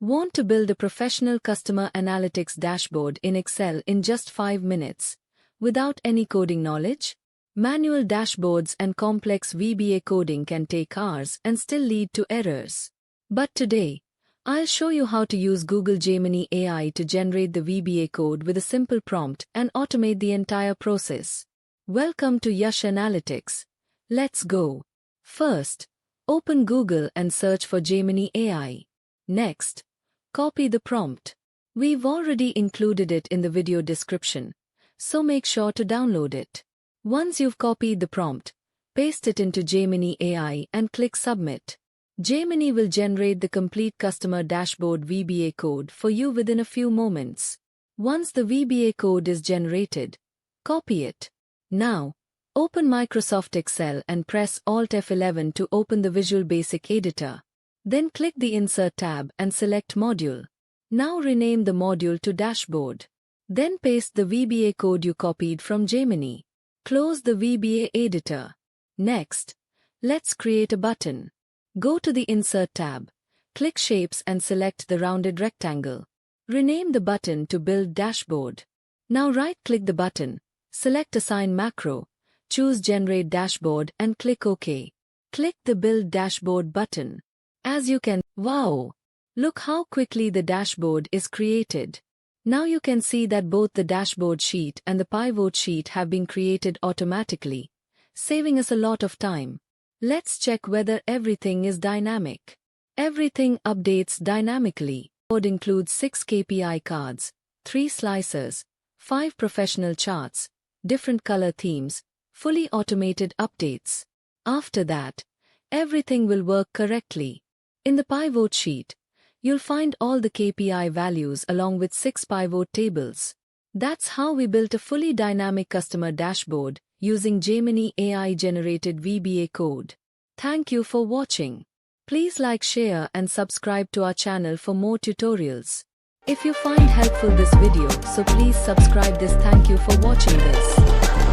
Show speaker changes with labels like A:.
A: Want to build a professional customer analytics dashboard in Excel in just 5 minutes, without any coding knowledge? Manual dashboards and complex VBA coding can take hours and still lead to errors. But today, I'll show you how to use Google Gemini AI to generate the VBA code with a simple prompt and automate the entire process. Welcome to Yash Analytics. Let's go. First, open Google and search for Gemini AI. Next, copy the prompt. We've already included it in the video description, so make sure to download it. Once you've copied the prompt, paste it into Gemini AI and click Submit. Gemini will generate the complete customer dashboard VBA code for you within a few moments. Once the VBA code is generated, copy it. Now, open Microsoft Excel and press Alt F11 to open the Visual Basic editor. Then click the Insert tab and select Module. Now rename the module to Dashboard. Then paste the VBA code you copied from Gemini. Close the VBA editor. Next, let's create a button. Go to the Insert tab, click Shapes and select the rounded rectangle. Rename the button to Build Dashboard. Now right-click the button, select Assign Macro, choose Generate Dashboard and click OK. Click the Build Dashboard button. As you can, wow! Look how quickly the dashboard is created. Now you can see that both the dashboard sheet and the pivot sheet have been created automatically, saving us a lot of time. Let's check whether everything is dynamic. Everything updates dynamically. The board includes 6 KPI cards, 3 slicers, 5 professional charts, different color themes, fully automated updates. After that, everything will work correctly. In the pivot sheet, you'll find all the KPI values along with 6 pivot tables. That's how we built a fully dynamic customer dashboard using Gemini AI generated VBA code. Thank you for watching. Please like, share and subscribe to our channel for more tutorials. If you find helpful this video, so please subscribe this. Thank you for watching this.